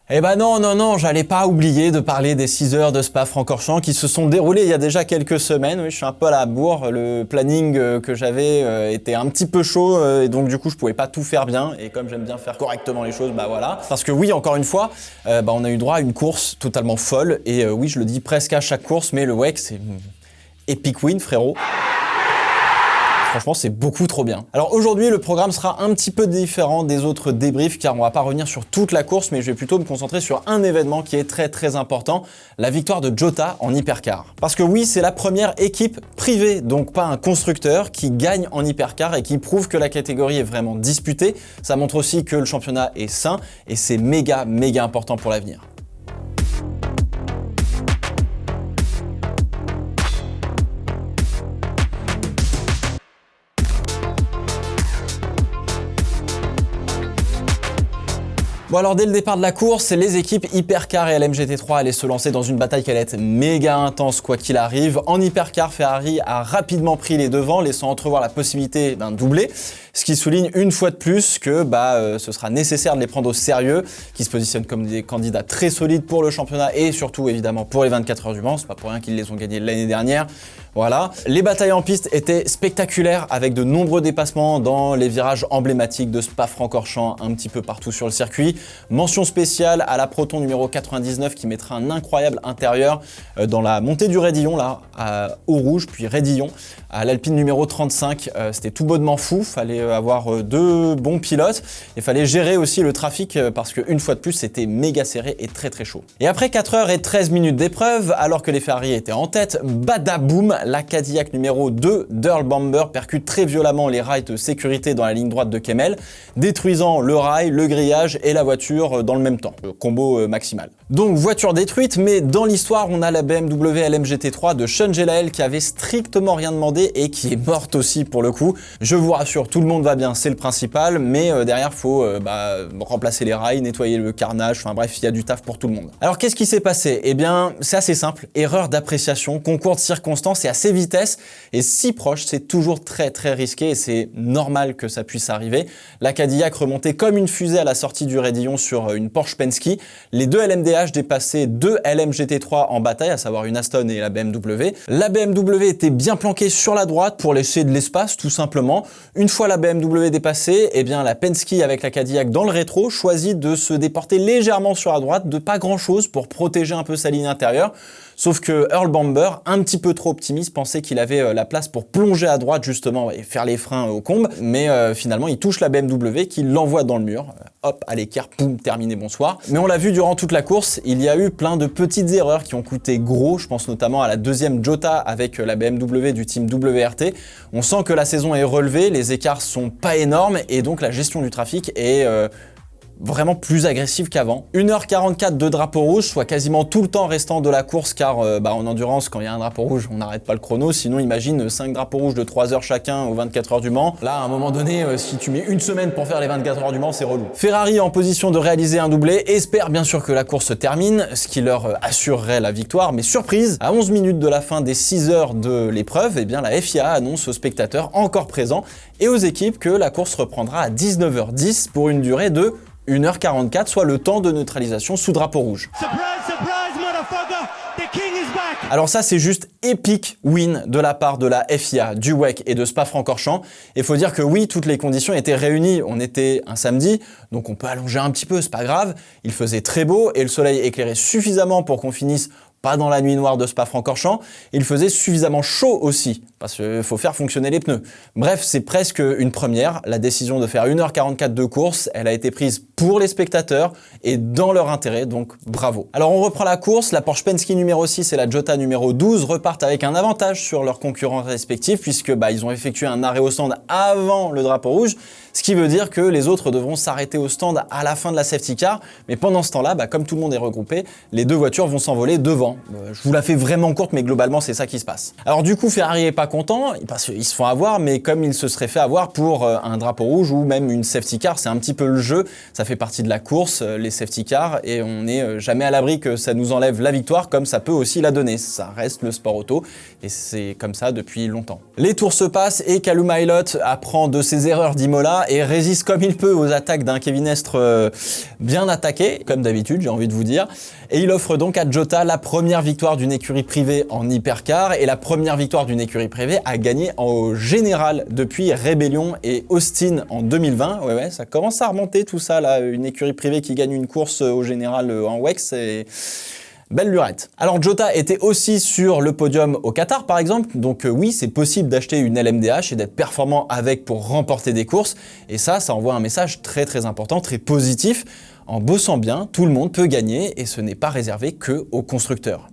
Eh ben non, j'allais pas oublier de parler des 6 heures de Spa-Francorchamps qui se sont déroulées il y a déjà quelques semaines. Oui, je suis un peu à la bourre, le planning que j'avais était un petit peu chaud et donc du coup je pouvais pas tout faire bien et comme j'aime bien faire correctement les choses, bah voilà. Parce que oui, encore une fois, on a eu droit à une course totalement folle et oui, je le dis presque à chaque course, mais le WEC c'est epic win frérot. Franchement, c'est beaucoup trop bien. Alors aujourd'hui, le programme sera un petit peu différent des autres débriefs car on va pas revenir sur toute la course, mais je vais plutôt me concentrer sur un événement qui est très important, la victoire de Jota en hypercar. Parce que oui, c'est la première équipe privée, donc pas un constructeur, qui gagne en hypercar et qui prouve que la catégorie est vraiment disputée. Ça montre aussi que le championnat est sain et c'est méga important pour l'avenir. Bon alors dès le départ de la course, les équipes Hypercar et LMGT3 allaient se lancer dans une bataille qui allait être méga intense quoi qu'il arrive. En Hypercar, Ferrari a rapidement pris les devants, laissant entrevoir la possibilité d'un doublé, ce qui souligne une fois de plus que ce sera nécessaire de les prendre au sérieux, qui se positionnent comme des candidats très solides pour le championnat et surtout évidemment pour les 24 heures du Mans, c'est pas pour rien qu'ils les ont gagnés l'année dernière. Voilà. Les batailles en piste étaient spectaculaires avec de nombreux dépassements dans les virages emblématiques de Spa-Francorchamps un petit peu partout sur le circuit. Mention spéciale à la Proton numéro 99 qui mettra un incroyable intérieur dans la montée du Raidillon là, à Eau-Rouge puis Raidillon. À l'Alpine numéro 35, c'était tout bonnement fou, fallait avoir deux bons pilotes et fallait gérer aussi le trafic parce qu'une fois de plus c'était méga serré et très chaud. Et après 4 heures et 13 minutes d'épreuve, alors que les Ferrari étaient en tête, badaboum, la Cadillac numéro 2 d'Earl Bamber percute très violemment les rails de sécurité dans la ligne droite de Kemmel, détruisant le rail, le grillage et la voiture dans le même temps. Combo maximal. Donc voiture détruite, mais dans l'histoire, on a la BMW LMGT3 de Sean Gelael qui avait strictement rien demandé et qui est morte aussi pour le coup. Je vous rassure, tout le monde va bien, c'est le principal, mais derrière, faut remplacer les rails, nettoyer le carnage, enfin bref, il y a du taf pour tout le monde. Alors qu'est-ce qui s'est passé? Eh bien, c'est assez simple, erreur d'appréciation, concours de circonstances et à ces vitesses et si proche, c'est toujours très risqué et c'est normal que ça puisse arriver. La Cadillac remontait comme une fusée à la sortie du Raidillon sur une Porsche Penske. Les deux LMDH dépassaient deux LMGT3 en bataille, à savoir une Aston et la BMW. La BMW était bien planquée sur la droite pour laisser de l'espace tout simplement. Une fois la BMW dépassée, eh bien la Penske avec la Cadillac dans le rétro choisit de se déporter légèrement sur la droite, de pas grand chose pour protéger un peu sa ligne intérieure. Sauf que Earl Bamber, un petit peu trop optimiste, pensait qu'il avait la place pour plonger à droite justement et faire les freins au comble, mais finalement il touche la BMW qui l'envoie dans le mur. Hop, à l'écart, poum, terminé, bonsoir. Mais on l'a vu durant toute la course, il y a eu plein de petites erreurs qui ont coûté gros, je pense notamment à la deuxième Jota avec la BMW du team WRT. On sent que la saison est relevée, les écarts sont pas énormes et donc la gestion du trafic est vraiment plus agressive qu'avant. 1h44 de drapeau rouge, soit quasiment tout le temps restant de la course car en endurance, quand il y a un drapeau rouge, on n'arrête pas le chrono. Sinon, imagine 5 drapeaux rouges de 3 heures chacun aux 24 heures du Mans. Là, à un moment donné, si tu mets une semaine pour faire les 24 heures du Mans, c'est relou. Ferrari en position de réaliser un doublé, espère bien sûr que la course se termine, ce qui leur assurerait la victoire. Mais surprise, à 11 minutes de la fin des 6 heures de l'épreuve, eh bien la FIA annonce aux spectateurs encore présents et aux équipes que la course reprendra à 19h10 pour une durée de 1h44, soit le temps de neutralisation sous drapeau rouge. Alors ça, c'est juste épique win de la part de la FIA, du WEC et de Spa-Francorchamps. Il faut dire que oui, toutes les conditions étaient réunies. On était un samedi, donc on peut allonger un petit peu, c'est pas grave. Il faisait très beau et le soleil éclairait suffisamment pour qu'on finisse pas dans la nuit noire de Spa-Francorchamps. Il faisait suffisamment chaud aussi, parce qu'il faut faire fonctionner les pneus. Bref, c'est presque une première. La décision de faire 1h44 de course, elle a été prise pour les spectateurs et dans leur intérêt, donc bravo. Alors on reprend la course, la Porsche Penske numéro 6 et la Jota numéro 12 repartent avec un avantage sur leurs concurrents respectifs, puisque ils ont effectué un arrêt au stand avant le drapeau rouge, ce qui veut dire que les autres devront s'arrêter au stand à la fin de la safety car, mais pendant ce temps-là, comme tout le monde est regroupé, les deux voitures vont s'envoler devant. globalement. Je vous la fais vraiment courte, mais globalement, c'est ça qui se passe. Alors du coup, Ferrari est pas content, parce qu'ils se font avoir, mais comme ils se seraient fait avoir pour un drapeau rouge ou même une safety car, c'est un petit peu le jeu, ça fait partie de la course, les safety cars, et on n'est jamais à l'abri que ça nous enlève la victoire, comme ça peut aussi la donner. Ça reste le sport auto, et c'est comme ça depuis longtemps. Les tours se passent, et Callum Ilott apprend de ses erreurs d'Imola, et résiste comme il peut aux attaques d'un Kevin Estre bien attaqué, comme d'habitude, j'ai envie de vous dire. Et il offre donc à Jota la première victoire d'une écurie privée en hypercar et la première victoire d'une écurie privée à gagner au général depuis Rebellion et Austin en 2020. Ouais, ça commence à remonter tout ça là, une écurie privée qui gagne une course au général en WEC, c'est belle lurette. Alors Jota était aussi sur le podium au Qatar par exemple, donc oui, c'est possible d'acheter une LMDH et d'être performant avec pour remporter des courses, et ça envoie un message très important, très positif. En bossant bien, tout le monde peut gagner et ce n'est pas réservé que aux constructeurs.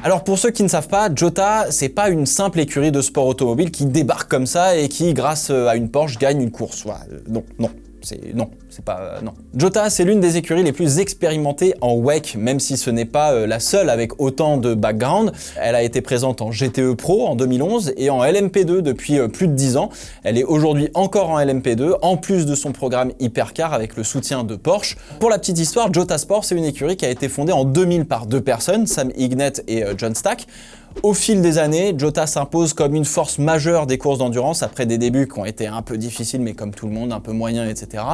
Alors pour ceux qui ne savent pas, Jota, c'est pas une simple écurie de sport automobile qui débarque comme ça et qui, grâce à une Porsche, gagne une course. Voilà. Non. Jota, c'est l'une des écuries les plus expérimentées en WEC, même si ce n'est pas la seule avec autant de background. Elle a été présente en GTE Pro en 2011 et en LMP2 depuis plus de 10 ans. Elle est aujourd'hui encore en LMP2, en plus de son programme Hypercar avec le soutien de Porsche. Pour la petite histoire, Jota Sport, c'est une écurie qui a été fondée en 2000 par deux personnes, Sam Hignett et John Stack. Au fil des années, Jota s'impose comme une force majeure des courses d'endurance après des débuts qui ont été un peu difficiles, mais comme tout le monde, un peu moyens, etc.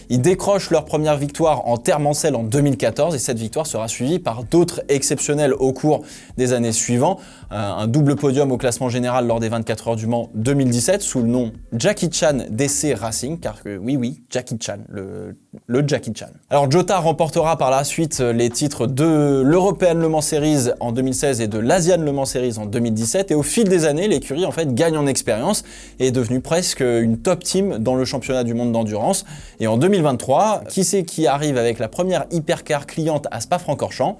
Ils décrochent leur première victoire en Terre Mansell en 2014 et cette victoire sera suivie par d'autres exceptionnels au cours des années suivantes. Un double podium au classement général lors des 24 heures du Mans 2017 sous le nom Jackie Chan DC Racing, car oui, Jackie Chan, le Jackie Chan. Alors Jota remportera par la suite les titres de l'European Le Mans Series en 2016 et de l'Asian Le Mans Series en 2017 et au fil des années, l'écurie en fait gagne en expérience et est devenue presque une top team dans le championnat du monde d'endurance. Et en 2023, qui c'est qui arrive avec la première hypercar cliente à Spa-Francorchamps?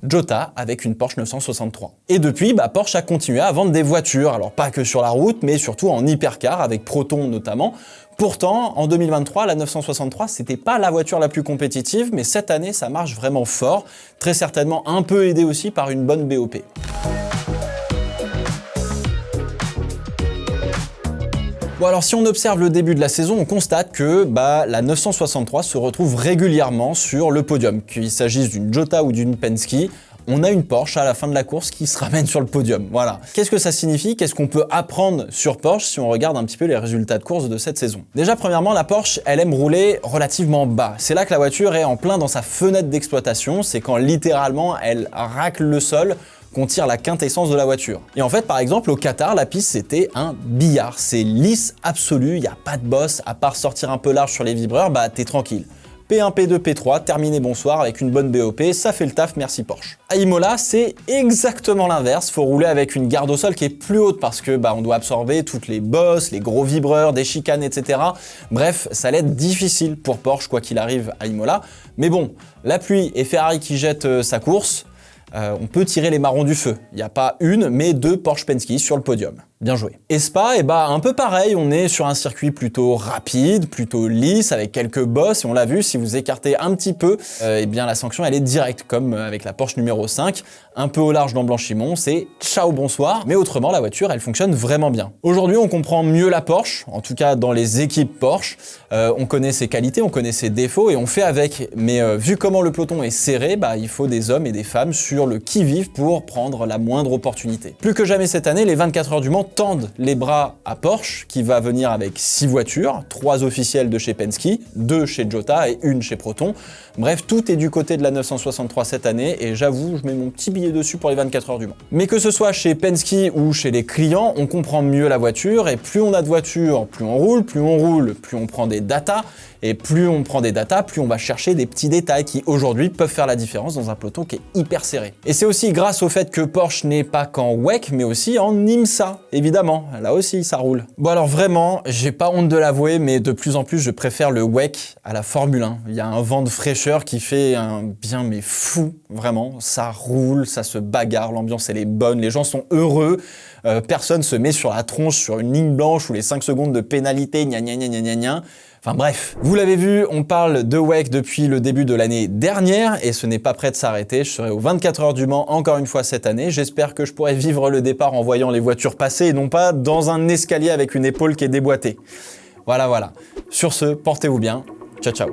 Jota avec une Porsche 963. Et depuis, Porsche a continué à vendre des voitures, alors pas que sur la route, mais surtout en hypercar, avec Proton notamment. Pourtant, en 2023, la 963, c'était pas la voiture la plus compétitive, mais cette année, ça marche vraiment fort, très certainement un peu aidé aussi par une bonne BOP. Bon alors si on observe le début de la saison, on constate que la 963 se retrouve régulièrement sur le podium. Qu'il s'agisse d'une Jota ou d'une Penske, on a une Porsche à la fin de la course qui se ramène sur le podium. Voilà. Qu'est-ce que ça signifie? Qu'est-ce qu'on peut apprendre sur Porsche si on regarde un petit peu les résultats de course de cette saison? Déjà, premièrement, la Porsche, elle aime rouler relativement bas. C'est là que la voiture est en plein dans sa fenêtre d'exploitation. C'est quand littéralement elle racle le sol qu'on tire la quintessence de la voiture. Et en fait, par exemple, au Qatar, la piste, c'était un billard. C'est lisse absolu, il n'y a pas de bosse, à part sortir un peu large sur les vibreurs, t'es tranquille. P1, P2, P3, terminé bonsoir avec une bonne BOP, ça fait le taf, merci Porsche. À Imola, c'est exactement l'inverse, faut rouler avec une garde au sol qui est plus haute parce que on doit absorber toutes les bosses, les gros vibreurs, des chicanes, etc. Bref, ça allait être difficile pour Porsche quoi qu'il arrive à Imola. Mais bon, la pluie et Ferrari qui jette sa course, on peut tirer les marrons du feu. Il n'y a pas une, mais deux Porsche Penske sur le podium. Bien joué. Et Spa, un peu pareil, on est sur un circuit plutôt rapide, plutôt lisse, avec quelques bosses, et on l'a vu, si vous écartez un petit peu, la sanction elle est directe, comme avec la Porsche numéro 5, un peu au large dans Blanchimont, c'est ciao bonsoir, mais autrement la voiture elle fonctionne vraiment bien. Aujourd'hui on comprend mieux la Porsche, en tout cas dans les équipes Porsche, on connaît ses qualités, on connaît ses défauts, et on fait avec, mais vu comment le peloton est serré, il faut des hommes et des femmes sur le qui-vive pour prendre la moindre opportunité. Plus que jamais cette année, les 24 heures du Mans tendent les bras à Porsche qui va venir avec 6 voitures, 3 officielles de chez Penske, 2 chez Jota et 1 chez Proton. Bref, tout est du côté de la 963 cette année et j'avoue, je mets mon petit billet dessus pour les 24 heures du Mans. Mais que ce soit chez Penske ou chez les clients, on comprend mieux la voiture et plus on a de voitures, plus on roule, plus on prend des datas et plus on prend des datas, plus on va chercher des petits détails qui aujourd'hui peuvent faire la différence dans un peloton qui est hyper serré. Et c'est aussi grâce au fait que Porsche n'est pas qu'en WEC mais aussi en IMSA, évidemment, là aussi ça roule. Bon alors vraiment, j'ai pas honte de l'avouer, mais de plus en plus je préfère le WEC à la Formule 1. Il y a un vent de fraîcheur qui fait un bien mais fou, vraiment. Ça roule, ça se bagarre, l'ambiance elle est bonne, les gens sont heureux. personne se met sur la tronche sur une ligne blanche ou les 5 secondes de pénalité, gna gna gna gna gna gna. Enfin bref, vous l'avez vu, on parle de WEC depuis le début de l'année dernière et ce n'est pas prêt de s'arrêter. Je serai aux 24 heures du Mans encore une fois cette année. J'espère que je pourrai vivre le départ en voyant les voitures passer et non pas dans un escalier avec une épaule qui est déboîtée. Voilà. Sur ce, portez-vous bien. Ciao, ciao.